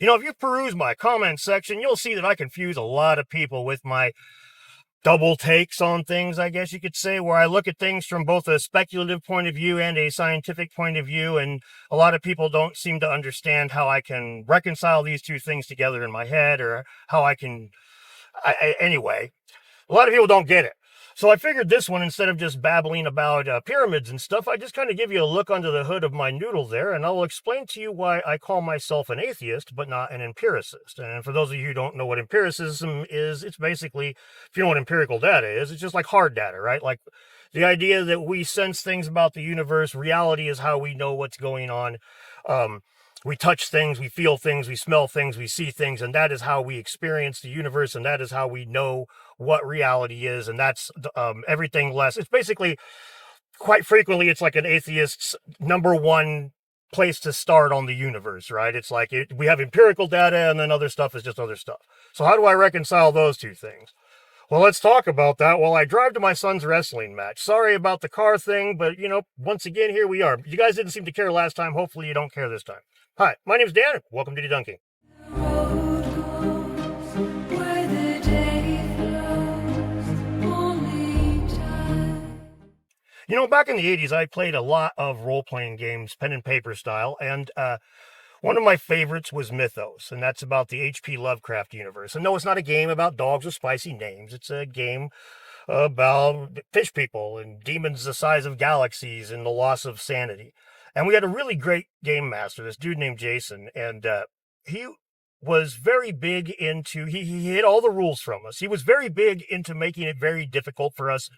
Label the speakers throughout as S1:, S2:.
S1: If you peruse my comment section, you'll see that I confuse a lot of people with my double takes on things, I guess you could say, where I look at things from both a speculative point of view and a scientific point of view, and a lot of people don't seem to understand how I can reconcile these two things together in my head, or how I can... anyway, a lot of people don't get it. So I figured this one, instead of just babbling about pyramids and stuff, I just kind of give you a look under the hood of my noodle there, and I'll explain to you why I call myself an atheist, but not an empiricist. And for those of you who don't know what empiricism is, it's basically, if you know what empirical data is, it's just like hard data, right? Like the idea that we sense things about the universe. Reality is how we know what's going on. We touch things, we feel things, we smell things, we see things, and that is how we experience the universe, and that is how we know what reality is, and that's everything less. It's basically, quite frequently, it's like an atheist's number one place to start on the universe, right? It's like we have empirical data, and then other stuff is just other stuff. So how do I reconcile those two things? Well, let's talk about that while I drive to my son's wrestling match. Sorry about the car thing, but, once again, here we are. You guys didn't seem to care last time. Hopefully you don't care this time. Hi, my name's Dan. Welcome to Debunking. Back in the 80s, I played a lot of role-playing games, pen and paper style, and one of my favorites was Mythos, and that's about the H.P. Lovecraft universe. And no, it's not a game about dogs with spicy names. It's a game about fish people and demons the size of galaxies and the loss of sanity. And we had a really great game master, this dude named Jason, and he was very big into, he hid all the rules from us. He was very big into making it very difficult for us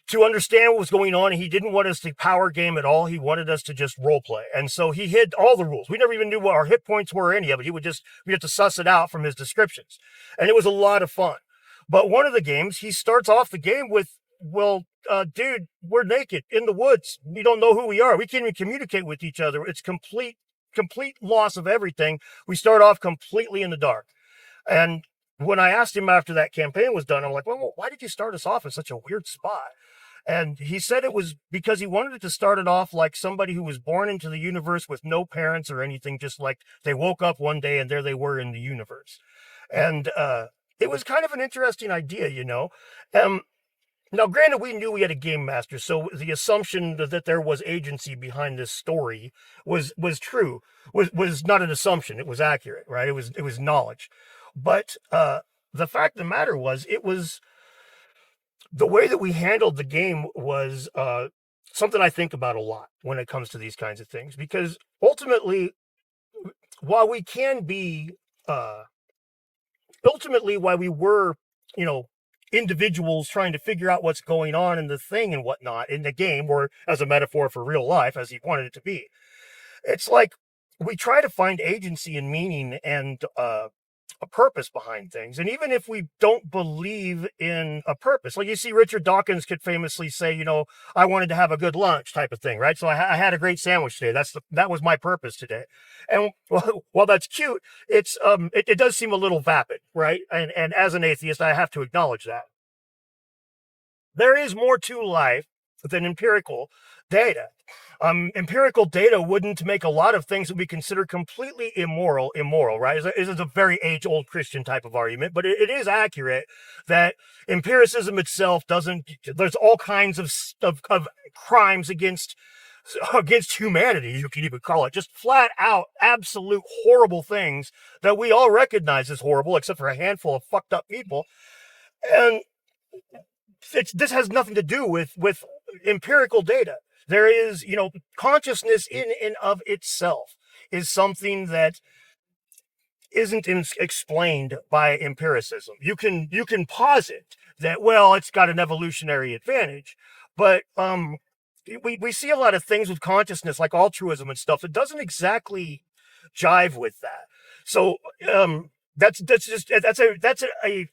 S1: to understand what was going on. He didn't want us to power game at all. He wanted us to just role play. And so he hid all the rules. We never even knew what our hit points were or any of it. We had to suss it out from his descriptions. And it was a lot of fun. But one of the games, he starts off the game with, dude, we're naked in the woods. We don't know who we are. We can't even communicate with each other. It's complete loss of everything. We start off completely in the dark. And when I asked him after that campaign was done, I'm like, well, why did you start us off in such a weird spot? And he said it was because he wanted to start it off like somebody who was born into the universe with no parents or anything, just like they woke up one day and there they were in the universe. And it was kind of an interesting idea, Now, granted, we knew we had a game master, so the assumption that there was agency behind this story was true, was not an assumption. It was accurate, right? It was knowledge. But the fact of the matter was, it was the way that we handled the game was something I think about a lot when it comes to these kinds of things, because ultimately, while we can be, while we were, individuals trying to figure out what's going on in the thing and whatnot in the game, or as a metaphor for real life, as he wanted it to be, it's like we try to find agency and meaning and a purpose behind things. And even if we don't believe in a purpose, like you see Richard Dawkins could famously say, I wanted to have a good lunch type of thing, right? So I had a great sandwich today. That was my purpose today. And while that's cute, it does seem a little vapid, right? And as an atheist, I have to acknowledge that. There is more to life than empirical data. Empirical data wouldn't make a lot of things that we consider completely immoral, right? This is a very age-old Christian type of argument, but it is accurate that empiricism itself there's all kinds of crimes against humanity, you can even call it, just flat out, absolute horrible things that we all recognize as horrible, except for a handful of fucked up people. And this has nothing to do with empirical data. There is, consciousness in and of itself is something that isn't explained by empiricism. You can posit that, it's got an evolutionary advantage, but we see a lot of things with consciousness, like altruism and stuff, that doesn't exactly jive with that. So that's a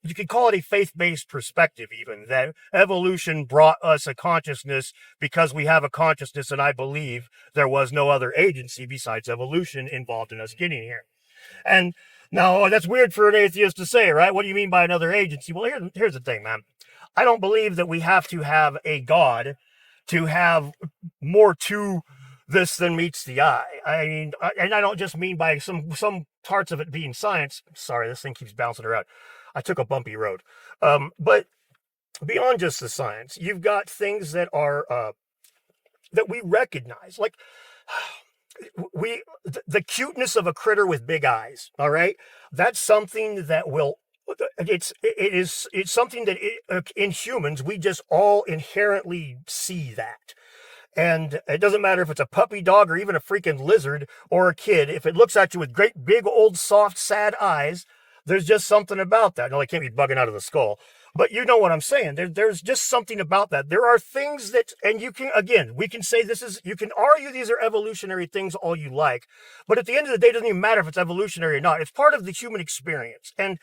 S1: you could call it a faith-based perspective, even, that evolution brought us a consciousness because we have a consciousness, and I believe there was no other agency besides evolution involved in us getting here. And now, that's weird for an atheist to say, right? What do you mean by another agency? Well, here's the thing, man. I don't believe that we have to have a God to have more to this than meets the eye. I mean, and I don't just mean by some parts of it being science. Sorry, this thing keeps bouncing around. I took a bumpy road. But beyond just the science, you've got things that are that we recognize, like the cuteness of a critter with big eyes. All right, that's something that will. It's something that in humans we just all inherently see that. And it doesn't matter if it's a puppy dog or even a freaking lizard or a kid. If it looks at you with great big old soft sad eyes, there's just something about that. No, I can't be bugging out of the skull, but you know what I'm saying. There's just something about that. There are things that, and you can, again, we can say this is, you can argue these are evolutionary things all you like, but at the end of the day, it doesn't even matter if it's evolutionary or not. It's part of the human experience. And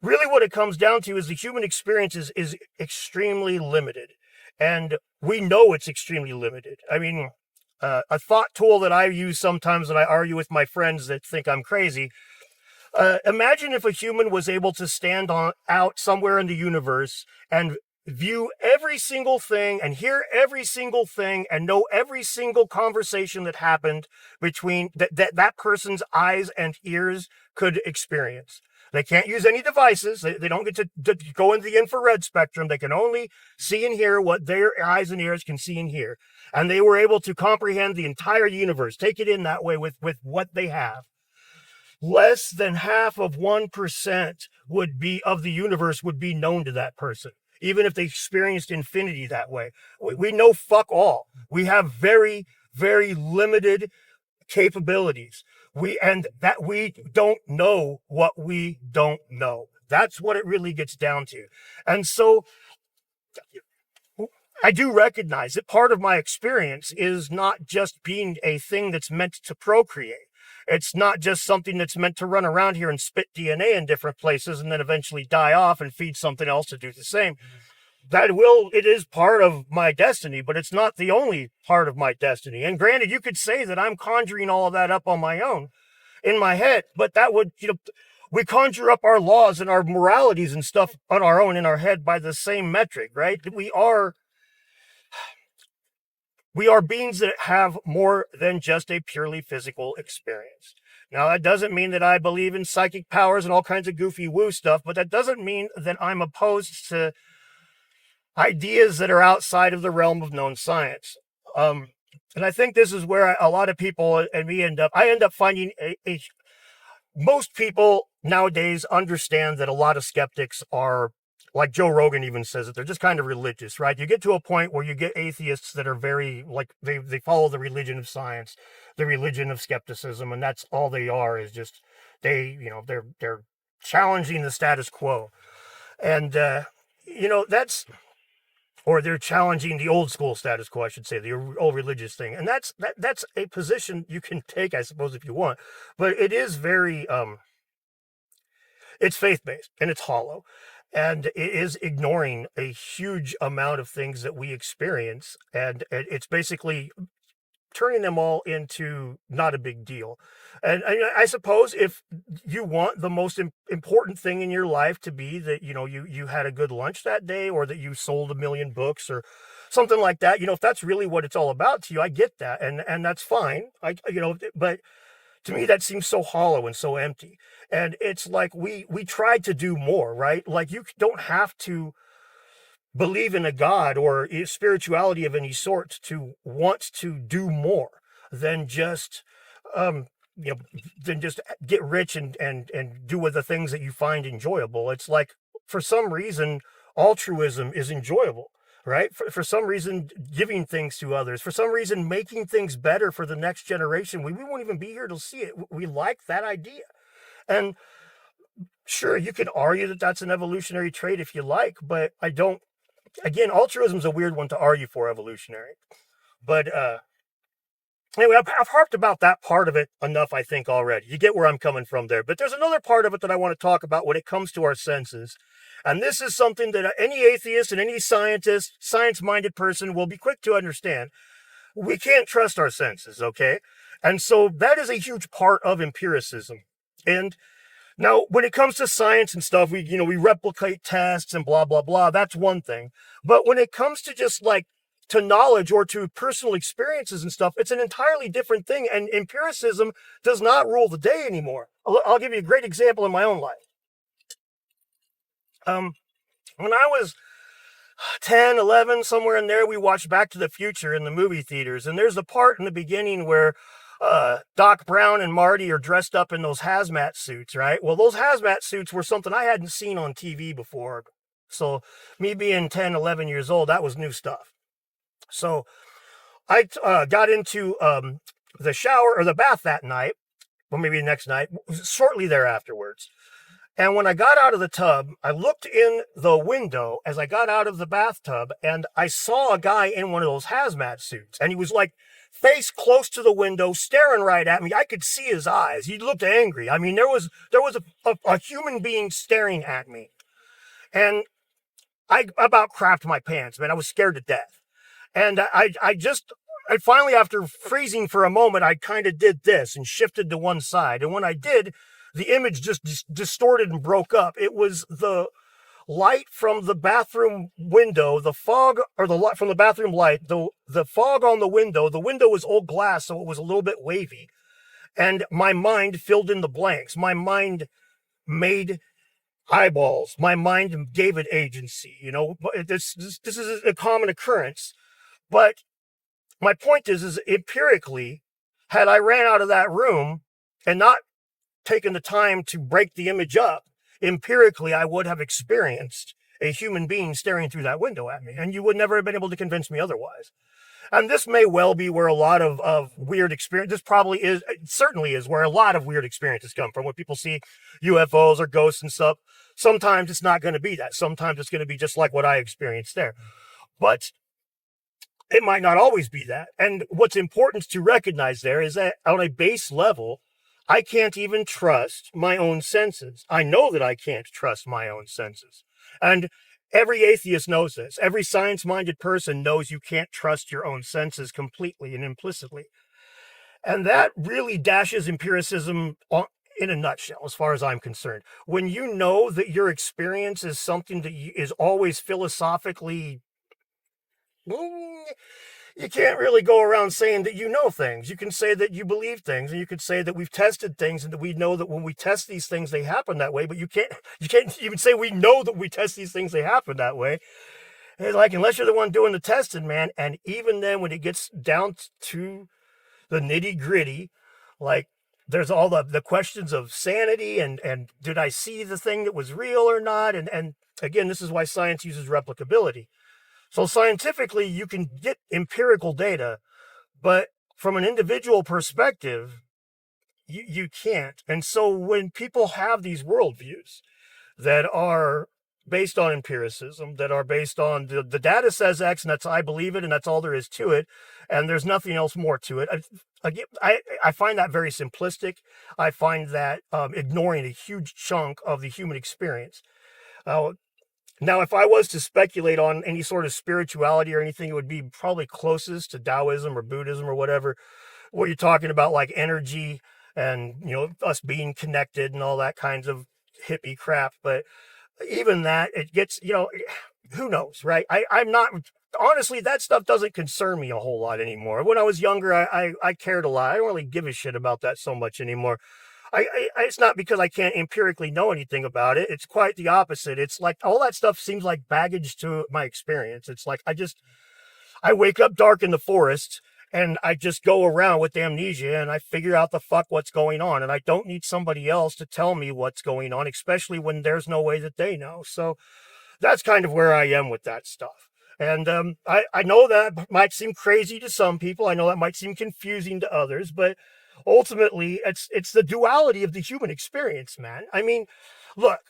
S1: really what it comes down to is the human experience is extremely limited. And we know it's extremely limited. I mean, a thought tool that I use sometimes when I argue with my friends that think I'm crazy. Imagine if a human was able to stand out somewhere in the universe and view every single thing and hear every single thing and know every single conversation that happened between that person's eyes and ears could experience. They can't use any devices. They don't get to go into the infrared spectrum. They can only see and hear what their eyes and ears can see and hear. And they were able to comprehend the entire universe, take it in that way with what they have. Less than half of 1% of the universe would be known to that person, even if they experienced infinity that way. We know fuck all. We have very, very limited capabilities. We don't know what we don't know. That's what it really gets down to. And so I do recognize that part of my experience is not just being a thing that's meant to procreate. It's not just something that's meant to run around here and spit DNA in different places and then eventually die off and feed something else to do the same. It is part of my destiny, but it's not the only part of my destiny. And granted, you could say that I'm conjuring all of that up on my own in my head, but that would, we conjure up our laws and our moralities and stuff on our own in our head by the same metric, right? We are beings that have more than just a purely physical experience. Now, that doesn't mean that I believe in psychic powers and all kinds of goofy woo stuff, but that doesn't mean that I'm opposed to ideas that are outside of the realm of known science. And I think this is where a lot of people and me I end up finding most people nowadays understand that a lot of skeptics are, like Joe Rogan even says it, they're just kind of religious, right? You get to a point where you get atheists that are very, like, they follow the religion of science, the religion of skepticism, and that's all they are, is just, they're challenging the status quo. And, or they're challenging the old school status quo, I should say, the old religious thing. And that's a position you can take, I suppose, if you want. But it is very, it's faith-based and it's hollow. And it is ignoring a huge amount of things that we experience. And it's basically turning them all into not a big deal. And I suppose if you want the most important thing in your life to be that, you had a good lunch that day, or that you sold 1 million books or something like that, if that's really what it's all about to you, I get that. And that's fine. But to me, that seems so hollow and so empty. And it's like we tried to do more, right? Like, you don't have to believe in a god or spirituality of any sort to want to do more than just get rich and do with the things that you find enjoyable. It's like, for some reason, altruism is enjoyable, right? For some reason, giving things to others, for some reason, making things better for the next generation. We won't even be here to see it. We like that idea. And sure, you can argue that that's an evolutionary trait if you like, but I don't. Again, altruism is a weird one to argue for evolutionary. But anyway, I've harped about that part of it enough, I think, already. You get where I'm coming from there. But there's another part of it that I want to talk about when it comes to our senses. And this is something that any atheist and any scientist, science-minded person will be quick to understand. We can't trust our senses, okay? And so that is a huge part of empiricism. And now, when it comes to science and stuff, we replicate tests and blah, blah, blah. That's one thing. But when it comes to just like to knowledge or to personal experiences and stuff, it's an entirely different thing. And empiricism does not rule the day anymore. I'll give you a great example in my own life. When I was 10, 11, somewhere in there, we watched Back to the Future in the movie theaters. And there's a part in the beginning where Doc Brown and Marty are dressed up in those hazmat suits, right? Well, those hazmat suits were something I hadn't seen on TV before. So me being 10, 11 years old, that was new stuff. So I got into the shower or the bath that night, or maybe the next night, shortly thereafterwards. And when I got out of the tub, I looked in the window as I got out of the bathtub, and I saw a guy in one of those hazmat suits. And he was like face close to the window, staring right at me. I could see his eyes. He looked angry. I mean, there was a human being staring at me. And I about crapped my pants, man. I was scared to death. And I finally, after freezing for a moment, I kind of did this and shifted to one side. And when I did, the image just distorted and broke up. It was the light from the bathroom window, the fog, or the light from the bathroom light, the fog on the window. The window was old glass, so it was a little bit wavy. And my mind filled in the blanks. My mind made eyeballs. My mind gave it agency. You know, this is a common occurrence. But my point is empirically, had I ran out of that room and not taken the time to break the image up, empirically, I would have experienced a human being staring through that window at me, and you would never have been able to convince me otherwise. And this may well be where a lot of weird experience, this probably is, it certainly is where a lot of weird experiences come from. When people see UFOs or ghosts and stuff, sometimes it's not going to be that. Sometimes it's going to be just like what I experienced there. But it might not always be that. And what's important to recognize there is that on a base level, I can't even trust my own senses. I know that I can't trust my own senses. And every atheist knows this. Every science-minded person knows you can't trust your own senses completely and implicitly. And that really dashes empiricism in a nutshell, as far as I'm concerned. When you know that your experience is something that is always philosophically, you can't really go around saying that you know things. You can say that you believe things, and you can say that we've tested things and that we know that when we test these things, they happen that way. But you can't even say we know that we test these things, they happen that way. It's like, unless you're the one doing the testing, man. And even then, when it gets down to the nitty gritty, like there's all the questions of sanity and did I see the thing that was real or not? And again, this is why science uses replicability. So scientifically, you can get empirical data, but from an individual perspective, you can't. And so when people have these worldviews that are based on empiricism, that are based on the data says X, and that's I believe it, and that's all there is to it, and there's nothing else more to it. I find that very simplistic. I find that ignoring a huge chunk of the human experience. Now, if I was to speculate on any sort of spirituality or anything, it would be probably closest to Taoism or Buddhism or whatever, what you're talking about, like energy and, you know, us being connected and all that kinds of hippie crap. But even that, it gets, you know, who knows, right? I'm not, honestly, that stuff doesn't concern me a whole lot anymore. When I was younger, I cared a lot. I don't really give a shit about that so much anymore. It's not because I can't empirically know anything about it. It's quite the opposite. It's like all that stuff seems like baggage to my experience. It's like I wake up dark in the forest and I just go around with amnesia and I figure out the fuck what's going on. And I don't need somebody else to tell me what's going on, especially when there's no way that they know. So that's kind of where I am with that stuff. And I know that might seem crazy to some people. I know that might seem confusing to others, but ultimately, it's the duality of the human experience, man. I mean, look,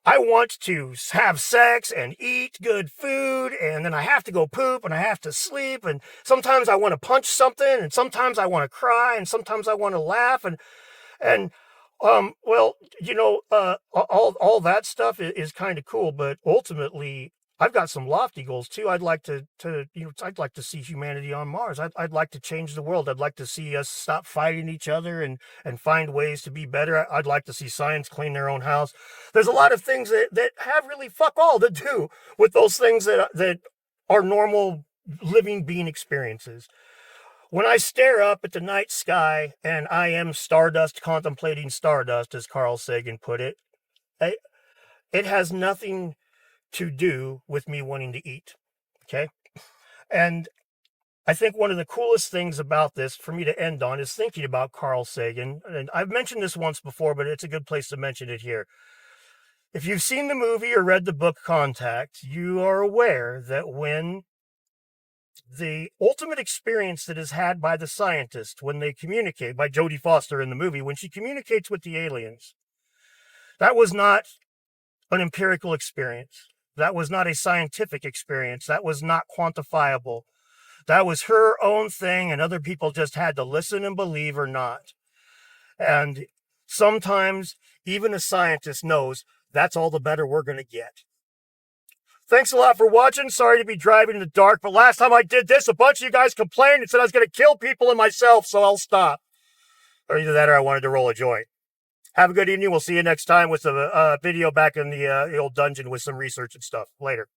S1: I want to have sex and eat good food, and then I have to go poop, and I have to sleep, and sometimes I want to punch something, and sometimes I want to cry, and sometimes I want to laugh, and well, you know, all that stuff is kind of cool, but ultimately, I've got some lofty goals too. I'd like to you know, I'd like to see humanity on Mars. I'd like to change the world. I'd like to see us stop fighting each other and find ways to be better. I'd like to see science clean their own house. There's a lot of things that have really fuck all to do with those things that are normal living being experiences. When I stare up at the night sky and I am stardust contemplating stardust, as Carl Sagan put it, it has nothing to do with me wanting to eat. Okay? And I think one of the coolest things about this for me to end on is thinking about Carl Sagan. And I've mentioned this once before, but it's a good place to mention it here. If you've seen the movie or read the book Contact, you are aware that when the ultimate experience that is had by the scientist when they communicate, by Jodie Foster in the movie, when she communicates with the aliens, that was not an empirical experience. That was not a scientific experience. That was not quantifiable. That was her own thing, and other people just had to listen and believe or not. And sometimes even a scientist knows that's all the better we're going to get. Thanks a lot for watching. Sorry to be driving in the dark, but last time I did this, a bunch of you guys complained and said I was going to kill people and myself, so I'll stop. Or either that or I wanted to roll a joint. Have a good evening. We'll see you next time with a video back in the old dungeon with some research and stuff. Later.